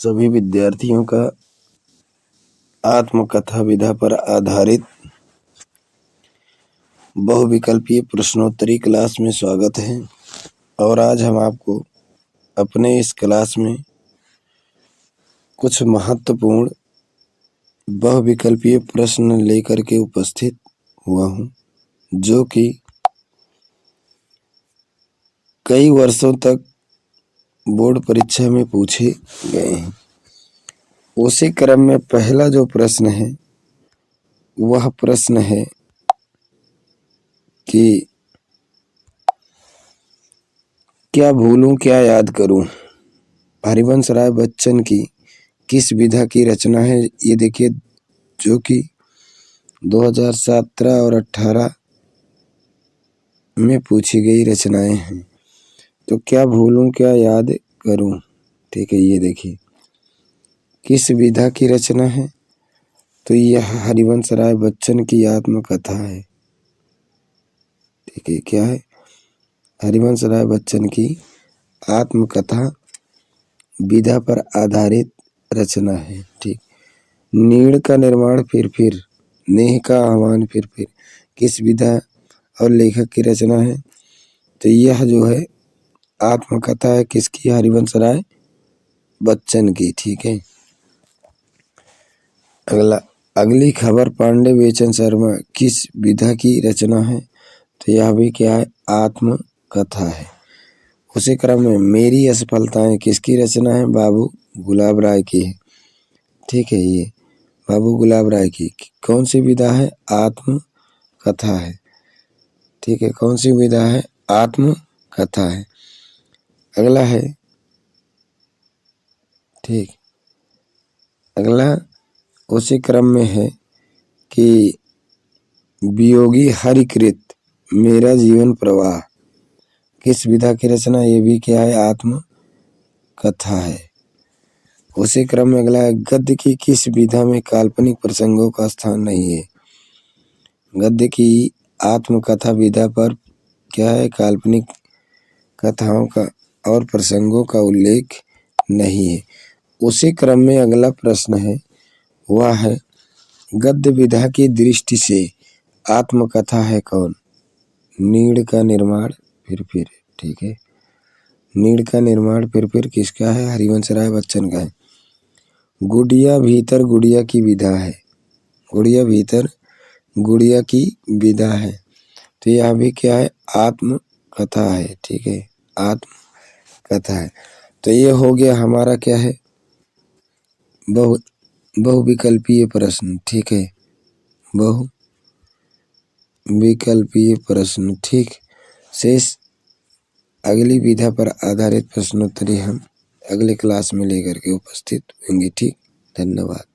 सभी विद्यार्थियों का आत्मकथा विधा पर आधारित बहुविकल्पीय प्रश्नोत्तरी क्लास में स्वागत है। और आज हम आपको अपने इस क्लास में कुछ महत्वपूर्ण बहुविकल्पीय प्रश्न लेकर के उपस्थित हुआ हूँ, जो कि कई वर्षों तक बोर्ड परीक्षा में पूछे गए हैं। उसी क्रम में पहला जो प्रश्न है वह प्रश्न है कि क्या भूलूं क्या याद करूं। हरिवंश राय बच्चन की किस विधा की रचना है? ये देखिए, जो कि 2017 और 18 में पूछी गई रचनाएं हैं। तो क्या भूलूं क्या याद करूं, ठीक है। ये देखिए किस विधा की रचना है, तो यह हरिवंश राय बच्चन की आत्मकथा है। ठीक है, क्या है? हरिवंश राय बच्चन की आत्मकथा विधा पर आधारित रचना है। ठीक। नीड़ का निर्माण फिर नेह का आह्वान फिर किस विधा और लेखक की रचना है? तो यह जो है आत्मकथा है किसकी? हरिवंश राय बच्चन की। ठीक है। अगली खबर पांडे बेचन शर्मा किस विधा की रचना है? तो यह भी क्या है? आत्मकथा है। उसी क्रम में मेरी असफलताएं किसकी रचना है? बाबू गुलाब राय की है। ठीक है, ये बाबू गुलाब राय की कौन सी विधा है? आत्मकथा है। ठीक है, कौन सी विधा है? आत्मकथा है। अगला है, ठीक, अगला उसी क्रम में है कि वियोगी हरिकृत मेरा जीवन प्रवाह किस विधा की रचना? ये भी क्या है? आत्मकथा है। उसी क्रम में अगला है, गद्य की किस विधा में काल्पनिक प्रसंगों का स्थान नहीं है? गद्य की आत्मकथा विधा पर क्या है? काल्पनिक कथाओं का और प्रसंगों का उल्लेख नहीं है। उसी क्रम में अगला प्रश्न है, वह है गद्य विधा की दृष्टि से आत्मकथा है कौन? नीड़ का निर्माण फिर। ठीक है, नीड़ का निर्माण फिर किसका है? हरिवंश राय बच्चन का है। गुड़िया भीतर गुड़िया की विधा है। गुड़िया भीतर गुड़िया की विधा है। तो यह भी क्या है? आत्मकथा है। ठीक है, आत्मकथा है। तो ये हो गया हमारा क्या है? बहुविकल्पीय प्रश्न। ठीक है, बहुविकल्पीय प्रश्न। ठीक, शेष अगली विधा पर आधारित प्रश्नोत्तरी हम अगले क्लास में लेकर के उपस्थित होंगे। ठीक, धन्यवाद।